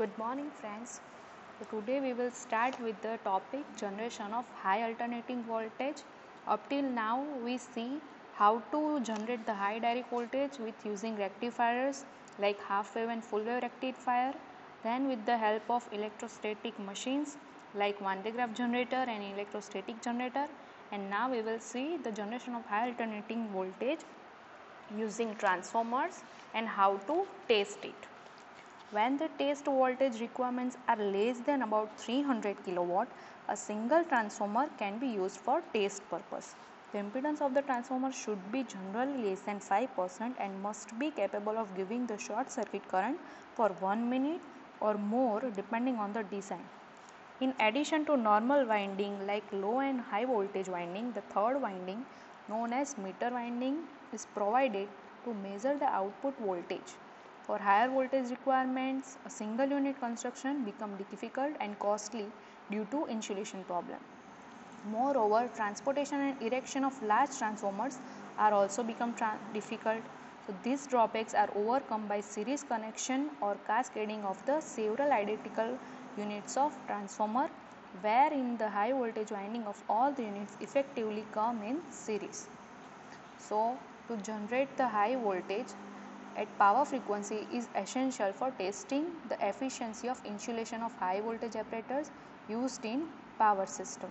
Good morning friends. Today we will start with the topic generation of high alternating voltage. Up till now we see how to generate the high direct voltage with using rectifiers like half wave and full wave rectifier. Then with the help of electrostatic machines like Van de Graaff generator and electrostatic generator. And now we will see the generation of high alternating voltage using transformers and how to test it. When the test voltage requirements are less than about 300 kW, a single transformer can be used for test purpose. The impedance of the transformer should be generally less than 5% and must be capable of giving the short circuit current for 1 minute or more depending on the design. In addition to normal winding like low and high voltage winding, the third winding known as meter winding is provided to measure the output voltage. For higher voltage requirements, a single unit construction becomes difficult and costly due to insulation problem. Moreover, transportation and erection of large transformers are also become difficult. So these drawbacks are overcome by series connection or cascading of the several identical units of transformer, wherein the high voltage winding of all the units effectively come in series. So to generate the high voltage at power frequency is essential for testing the efficiency of insulation of high voltage apparatus used in power system.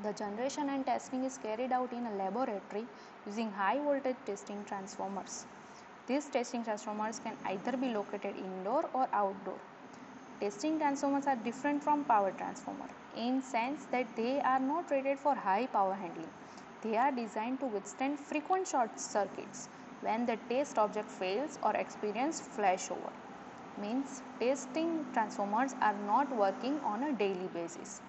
The generation and testing is carried out in a laboratory using high voltage testing transformers. These testing transformers can either be located indoor or outdoor. Testing transformers are different from power transformer in sense that they are not rated for high power handling. They are designed to withstand frequent short circuits when the test object fails or experience flashover. Means testing transformers are not working on a daily basis.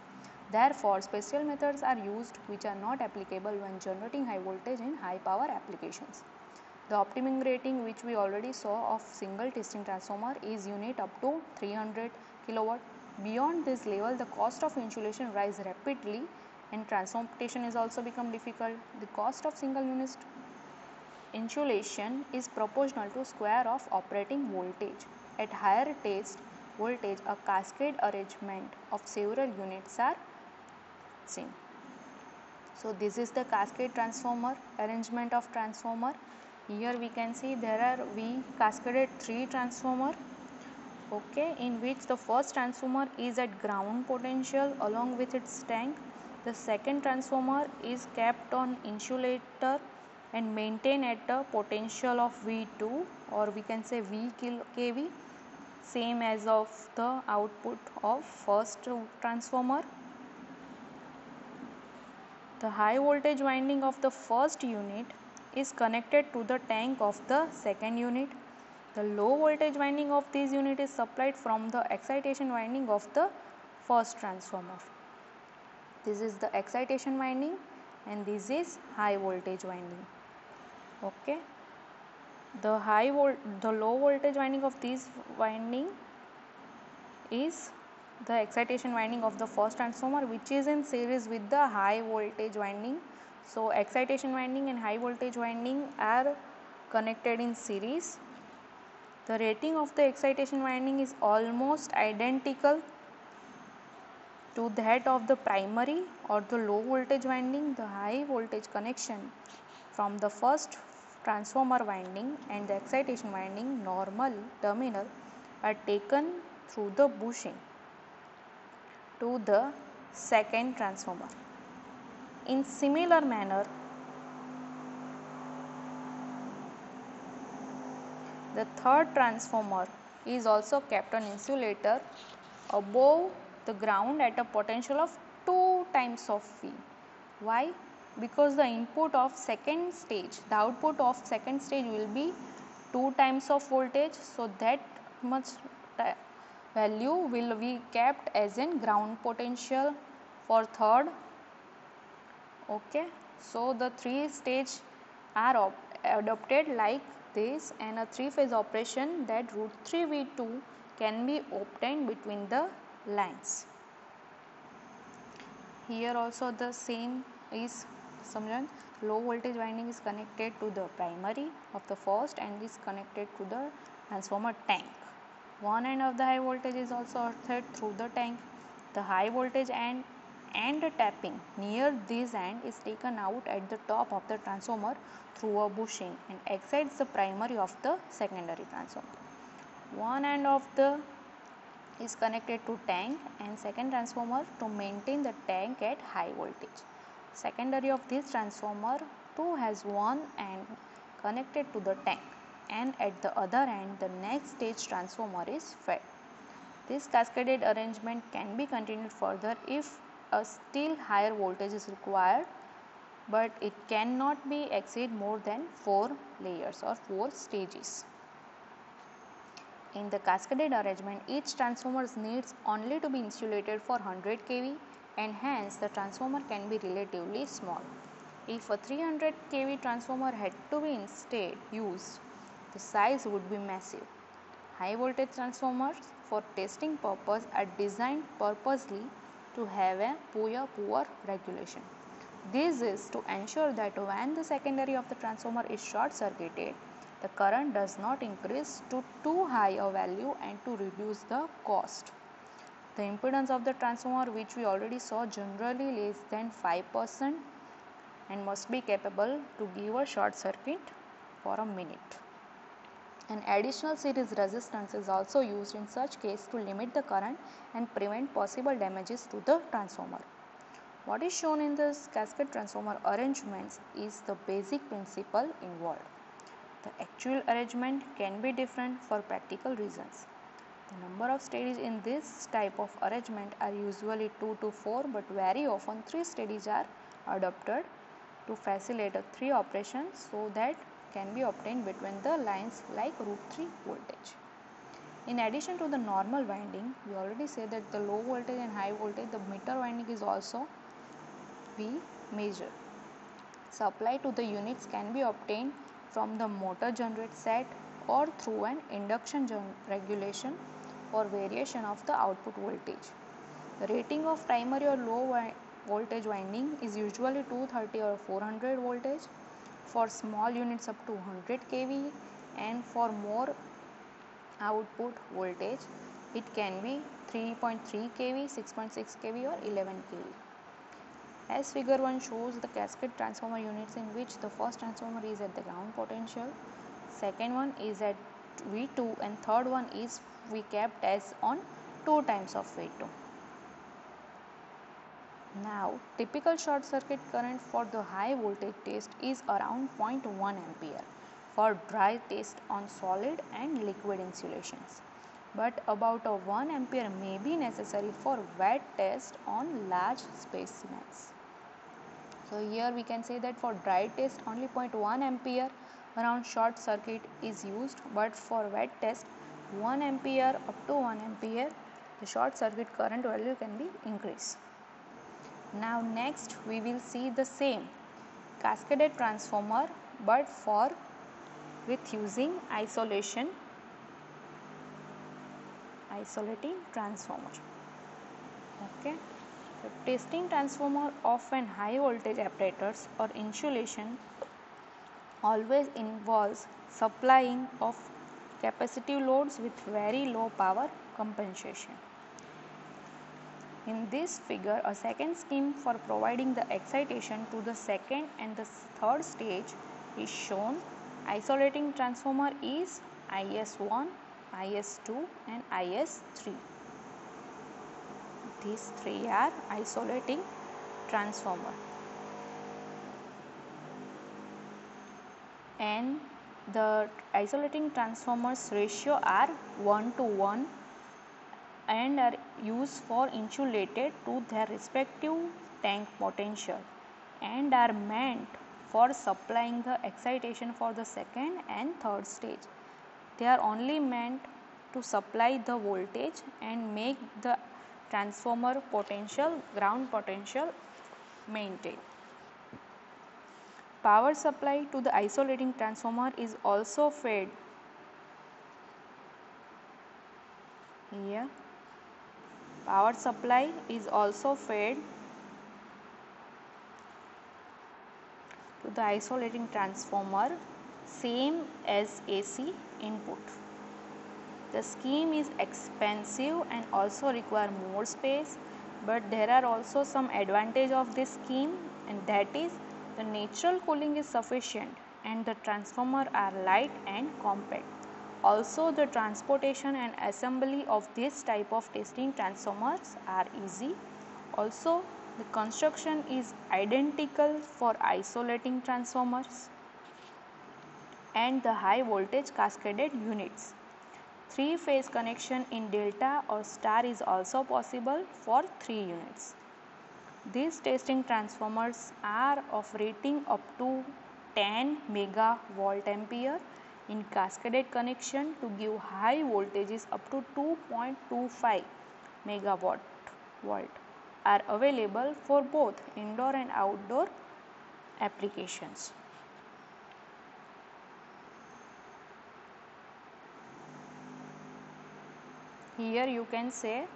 Therefore, special methods are used which are not applicable when generating high voltage in high power applications. The optimum rating which we already saw of single testing transformer is unit up to 300 kW. Beyond this level, the cost of insulation rise rapidly and transportation is also become difficult. The cost of single unit insulation is proportional to square of operating voltage. At higher test voltage, a cascade arrangement of several units are seen. So this is the cascade transformer, arrangement of transformer. Here we can see we cascaded 3 transformer, in which the first transformer is at ground potential along with its tank. The second transformer is kept on insulator and maintained at a potential of V2 or we can say V kV, same as of the output of first transformer. The high voltage winding of the first unit is connected to the tank of the second unit. The low voltage winding of this unit is supplied from the excitation winding of the first transformer. This is the excitation winding and this is high voltage winding. The low voltage winding of this winding is the excitation winding of the first transformer which is in series with the high voltage winding. So excitation winding and high voltage winding are connected in series. The rating of the excitation winding is almost identical to that of the primary or the low voltage winding. The high voltage connection from the first transformer winding and the excitation winding normal terminal are taken through the bushing to the second transformer. In similar manner, the third transformer is also kept on insulator above the ground at a potential of 2 times of V. Why? Because the input of second stage, the output of second stage will be 2 times of voltage, so that much value will be kept as in ground potential for third. So the 3 stage are adopted like this and a 3-phase operation that root 3 V2 can be obtained between the lines. Here also the same is samjhan. Low voltage winding is connected to the primary of the first and is connected to the transformer tank. One end of the high voltage is also fed through the tank. The high voltage and the tapping near this end is taken out at the top of the transformer through a bushing and excites the primary of the secondary transformer. One end of the is connected to tank and second transformer to maintain the tank at high voltage. Secondary of this transformer too has one end connected to the tank, and at the other end the next stage transformer is fed. This cascaded arrangement can be continued further if a still higher voltage is required, but it cannot be exceed more than 4 layers or 4 stages. In the cascaded arrangement, each transformer needs only to be insulated for 100 kV, and hence the transformer can be relatively small. If a 300 kV transformer had to be instead used, the size would be massive. High voltage transformers for testing purpose are designed purposely to have a poor regulation. This is to ensure that when the secondary of the transformer is short circuited, the current does not increase to too high a value and to reduce the cost. The impedance of the transformer, which we already saw, generally less than 5% and must be capable to give a short circuit for a minute. An additional series resistance is also used in such case to limit the current and prevent possible damages to the transformer. What is shown in this cascade transformer arrangements is the basic principle involved. The actual arrangement can be different for practical reasons. The number of stages in this type of arrangement are usually 2 to 4, but very often 3 stages are adopted to facilitate 3 operations so that can be obtained between the lines like √3 voltage. In addition to the normal winding, we already said that the low voltage and high voltage, the meter winding is also we measure. Supply to the units can be obtained from the motor generator set or through an induction regulation for variation of the output voltage. The rating of primary or low voltage winding is usually 230 or 400 voltage for small units up to 100 kV, and for more output voltage it can be 3.3 kV, 6.6 kV or 11 kV. As figure 1 shows the cascade transformer units in which the first transformer is at the ground potential, second one is at V2 and third one is we kept as on 2 times of V2. Now, typical short circuit current for the high voltage test is around 0.1 ampere for dry test on solid and liquid insulations, but about a 1 ampere may be necessary for wet test on large specimens. So here we can say that for dry test only 0.1 ampere around short circuit is used, but for wet test 1 ampere up to 1 ampere the short circuit current value can be increased. Now next we will see the same cascaded transformer but for with using isolating transformer. Okay. So testing transformer of an high voltage apparatus or insulation always involves supplying of capacitive loads with very low power compensation. In this figure, a second scheme for providing the excitation to the second and the third stage is shown. Isolating transformer is IS1, IS2 and IS3. These three are isolating transformer. And the isolating transformers ratio are 1:1 and are used for insulated to their respective tank potential and are meant for supplying the excitation for the second and third stage. They are only meant to supply the voltage and make the transformer potential, ground potential maintained. Power supply to the isolating transformer is also fed here. Power supply is also fed to the isolating transformer same as AC input. The scheme is expensive and also require more space, but there are also some advantage of this scheme, and that is the natural cooling is sufficient and the transformer are light and compact. Also, the transportation and assembly of this type of testing transformers are easy. Also, the construction is identical for isolating transformers and the high voltage cascaded units. Three-phase connection in delta or star is also possible for 3 units. These testing transformers are of rating up to 10 megavolt ampere in cascaded connection to give high voltages up to 2.25 megawatt volt are available for both indoor and outdoor applications. Here you can say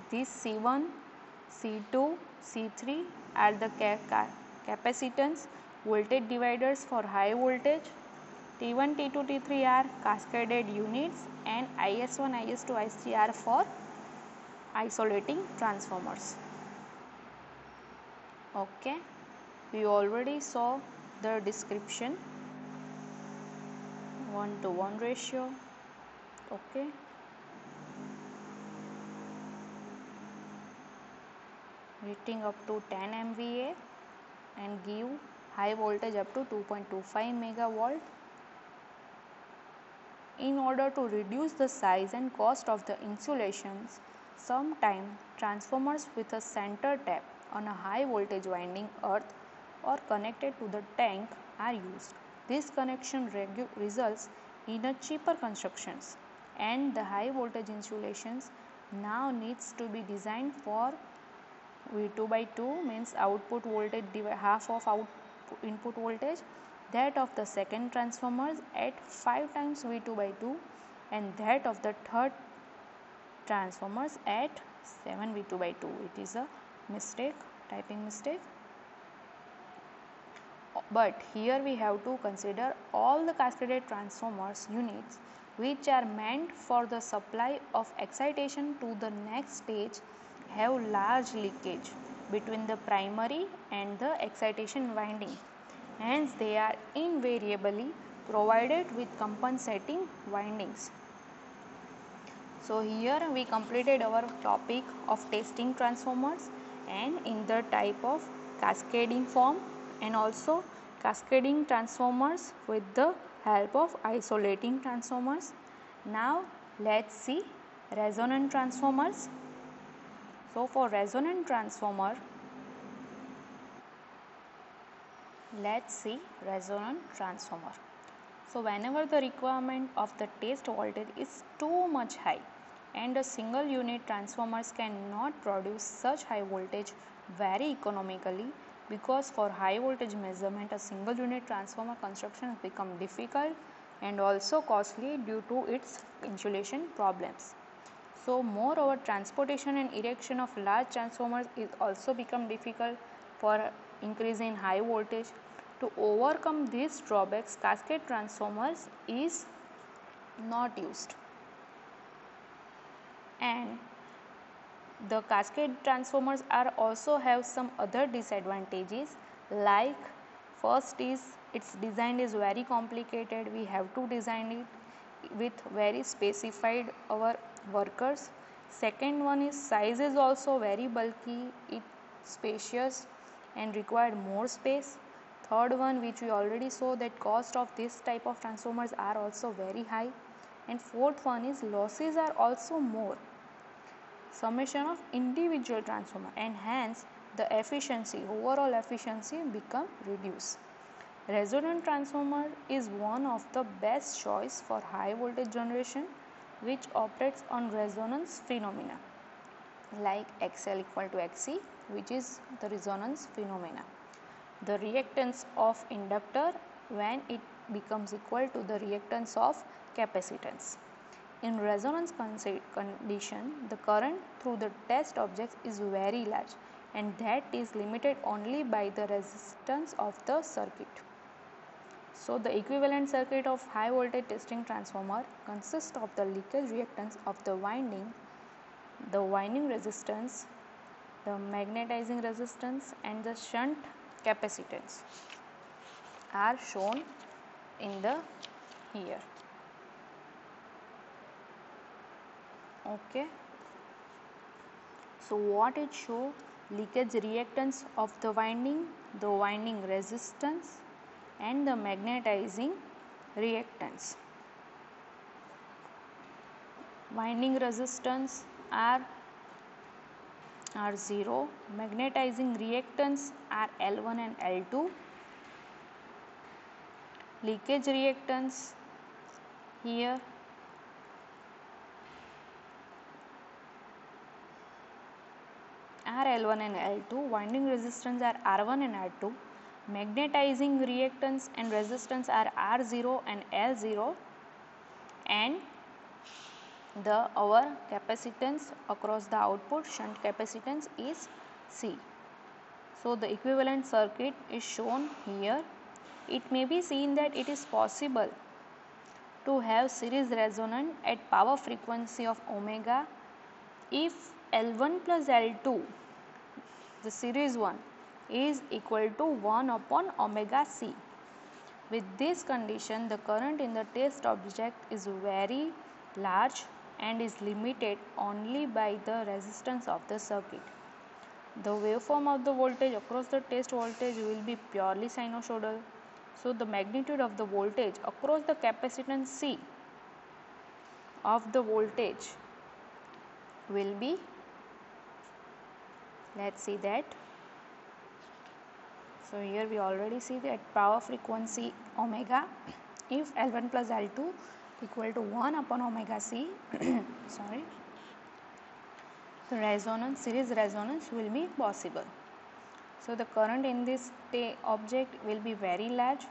these C1, C2, C3 are the capacitance voltage dividers for high voltage. T1, T2, T3 are cascaded units, and IS1, IS2, IS3 are for isolating transformers. Okay, we already saw the description 1:1 ratio. Okay. Rating up to 10 MVA and give high voltage up to 2.25 megavolt. In order to reduce the size and cost of the insulations, sometimes transformers with a center tap on a high voltage winding earth or connected to the tank are used. This connection results in a cheaper constructions, and the high voltage insulations now needs to be designed for V2 by 2 means output voltage half of input voltage, that of the second transformers at 5 times V2 by 2, and that of the third transformers at 7 V2 by 2. It is a mistake, typing mistake. But here we have to consider all the cascaded transformers units which are meant for the supply of excitation to the next stage have large leakage between the primary and the excitation winding. Hence, they are invariably provided with compensating windings. So, here we completed our topic of testing transformers and in the type of cascading form, and also cascading transformers with the help of isolating transformers. Now, let's see resonant transformers. So, for resonant transformer, let's see resonant transformer. So, whenever the requirement of the test voltage is too much high and a single unit transformers cannot produce such high voltage very economically, because for high voltage measurement a single unit transformer construction become difficult and also costly due to its insulation problems. So, moreover, transportation and erection of large transformers is also become difficult for increase in high voltage. To overcome these drawbacks, cascade transformers is not used. And the cascade transformers are also have some other disadvantages, like first is its design is very complicated. We have to design it with very specified our workers. Second one is size is also very bulky, it spacious and required more space. Third one, which we already saw, that cost of this type of transformers are also very high. And fourth one is losses are also more, summation of individual transformer, and hence the efficiency, overall efficiency become reduced. Resonant transformer is one of the best choice for high voltage generation which operates on resonance phenomena like XL equal to XC, which is the resonance phenomena. The reactance of inductor when it becomes equal to the reactance of capacitance. In resonance condition, the current through the test objects is very large, and that is limited only by the resistance of the circuit. So the equivalent circuit of high voltage testing transformer consists of the leakage reactance of the winding resistance, the magnetizing resistance and the shunt capacitance are shown in the here. Okay. So what it show? Leakage reactance of the winding resistance and the magnetizing reactance. Winding resistance R0, magnetizing reactance are L1 and L2, leakage reactance here are L1 and L2, winding resistance are R1 and R2, magnetizing reactance and resistance are R0 and L0, and our capacitance across the output shunt capacitance is C. So the equivalent circuit is shown here. It may be seen that it is possible to have series resonance at power frequency of omega if L1 plus L2, the series one, is equal to 1 upon omega C. With this condition, the current in the test object is very large and is limited only by the resistance of the circuit. The waveform of the voltage across the test voltage will be purely sinusoidal. So the magnitude of the voltage across the capacitance C of the voltage will be, let's see that. So here we already see that power frequency omega, if L1 plus L2 equal to 1 upon omega C, sorry, the series resonance will be possible. So the current in this object will be very large.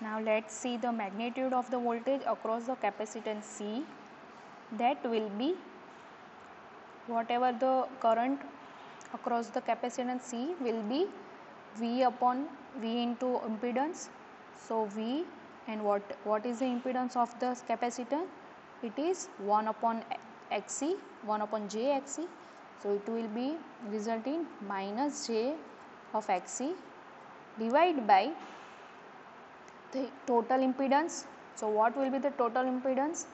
Now let's see the magnitude of the voltage across the capacitance C. That will be whatever the current across the capacitance C will be V upon V into impedance. So V, and what is the impedance of the capacitor? It is 1 upon XC, 1 upon J XC. So it will be resulting minus J of XC divided by the total impedance. So what will be the total impedance?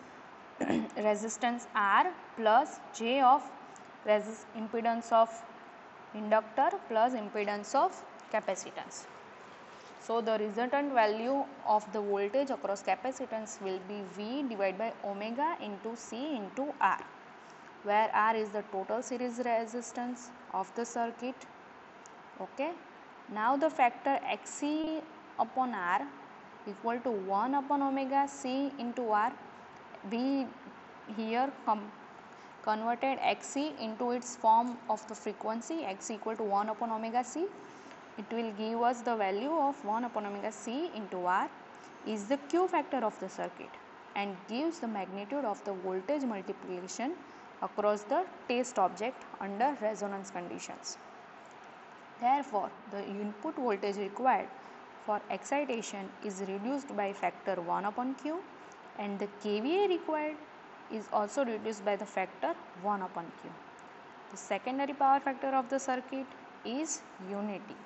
Resistance R plus J of impedance of inductor plus impedance of capacitance. So the resultant value of the voltage across capacitance will be V divided by omega into C into R, where R is the total series resistance of the circuit. Okay. Now the factor XC upon R equal to 1 upon omega C into R. We here converted XC into its form of the frequency, X equal to 1 upon omega C. It will give us the value of 1 upon omega C into R is the Q factor of the circuit and gives the magnitude of the voltage multiplication across the test object under resonance conditions. Therefore, the input voltage required for excitation is reduced by factor 1 upon Q, and the kVA required is also reduced by the factor 1 upon Q. The secondary power factor of the circuit is unity.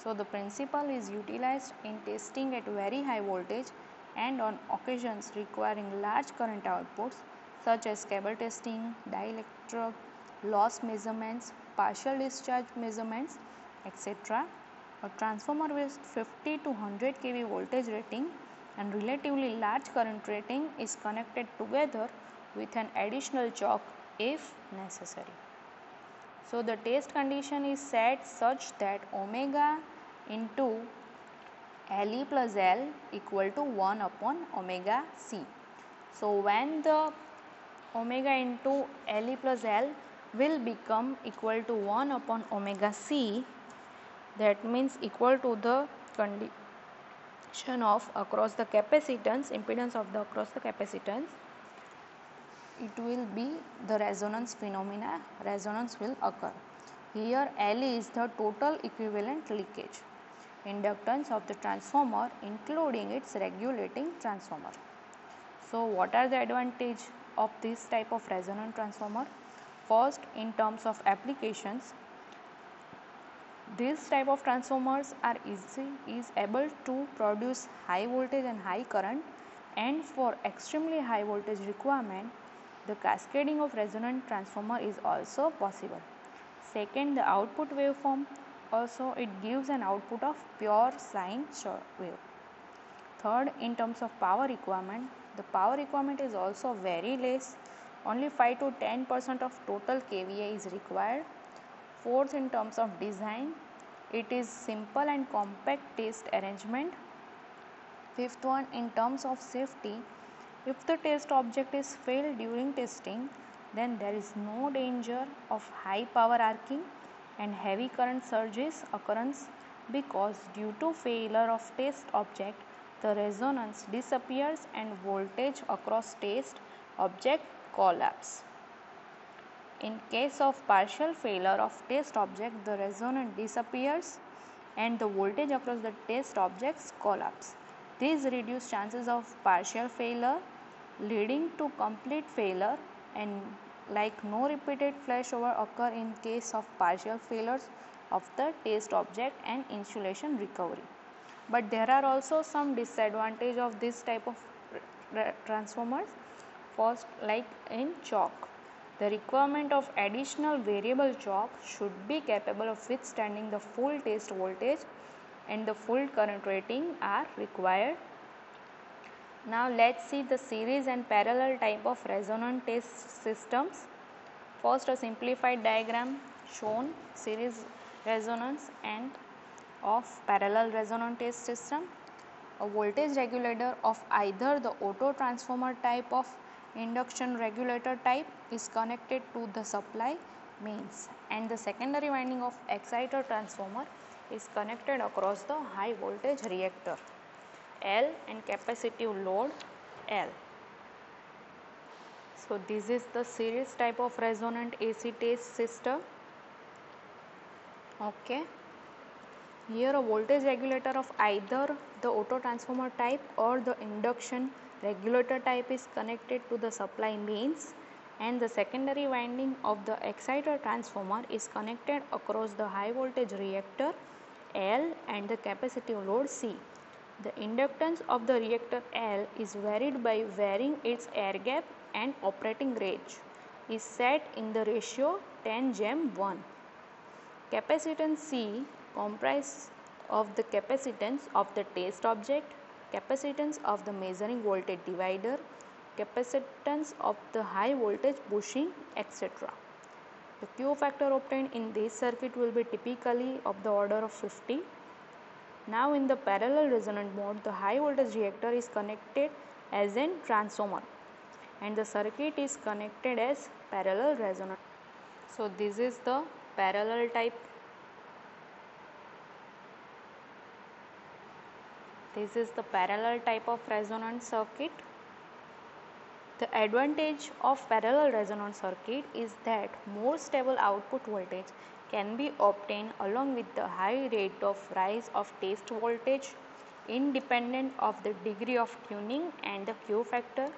So the principle is utilized in testing at very high voltage and on occasions requiring large current outputs such as cable testing, dielectric loss measurements, partial discharge measurements, etc. A transformer with 50 to 100 kV voltage rating and relatively large current rating is connected together with an additional choke if necessary. So the test condition is set such that omega into Le plus L equal to 1 upon omega C. So when the omega into Le plus L will become equal to 1 upon omega C, that means equal to the condition of across the capacitance, impedance of the across the capacitance, it will be the resonance phenomena, resonance will occur. Here L is the total equivalent leakage. inductance of the transformer including its regulating transformer. So what are the advantage of this type of resonant transformer? First, in terms of applications, this type of transformers is able to produce high voltage and high current, and for extremely high voltage requirement, the cascading of resonant transformer is also possible. Second, the output waveform, also it gives an output of pure sine wave. Third, in terms of power requirement, the power requirement is also very less, only 5 to 10% of total kVA is required. Fourth, in terms of design, it is simple and compact test arrangement. Fifth one, in terms of safety, if the test object is failed during testing, then there is no danger of high power arcing and heavy current surges occurrence, because due to failure of test object, the resonance disappears and voltage across test object collapse. In case of partial failure of test object, the resonance disappears and the voltage across the test objects collapse. These reduce chances of partial failure leading to complete failure, and like no repeated flashover occur in case of partial failures of the test object and insulation recovery. But there are also some disadvantage of this type of transformers. First, like in choke, the requirement of additional variable choke should be capable of withstanding the full test voltage and the full current rating are required. Now let's see the series and parallel type of resonant test systems. First, a simplified diagram shown series resonance and of parallel resonant test system. A voltage regulator of either the auto transformer type of induction regulator type is connected to the supply mains, and the secondary winding of exciter transformer is connected across the high voltage reactor L and capacitive load L. So this is the series type of resonant AC test system. Okay. Here a voltage regulator of either the auto transformer type or the induction regulator type is connected to the supply mains, and the secondary winding of the exciter transformer is connected across the high voltage reactor L and the capacitive load C. The inductance of the reactor L is varied by varying its air gap, and operating range is set in the ratio 10:1. Capacitance C comprises of the capacitance of the test object, capacitance of the measuring voltage divider, capacitance of the high voltage bushing, etc. The Q factor obtained in this circuit will be typically of the order of 50. Now in the parallel resonant mode, the high voltage reactor is connected as a transformer and the circuit is connected as parallel resonant. So this is the parallel type. This is the parallel type of resonant circuit. The advantage of parallel resonant circuit is that more stable output voltage can be obtained along with the high rate of rise of test voltage independent of the degree of tuning and the Q factor.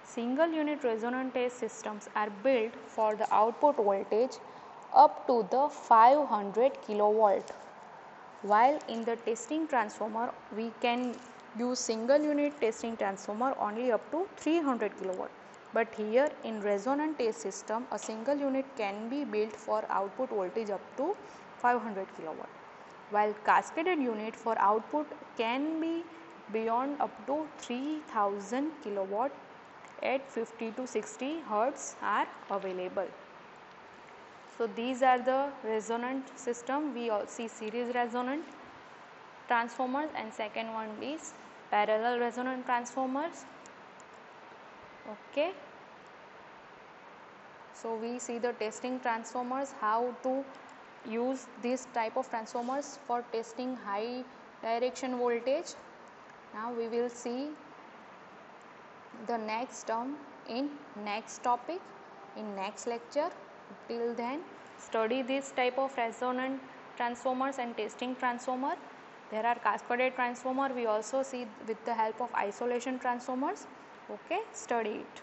Single unit resonant test systems are built for the output voltage up to the 500 kilovolt, while in the testing transformer we can use single unit testing transformer only up to 300 kilovolt. But here in resonant test system, a single unit can be built for output voltage up to 500 kilovolt, while cascaded unit for output can be beyond up to 3000 kilowatt at 50 to 60 hertz are available. So these are the resonant system. We all see series resonant transformers, and second one is parallel resonant transformers. Okay. So we see the testing transformers, how to use this type of transformers for testing high direction voltage. Now we will see the next term in next topic, in next lecture. Till then, study this type of resonant transformers and testing transformer. There are cascaded transformer, we also see with the help of isolation transformers. Okay, study it.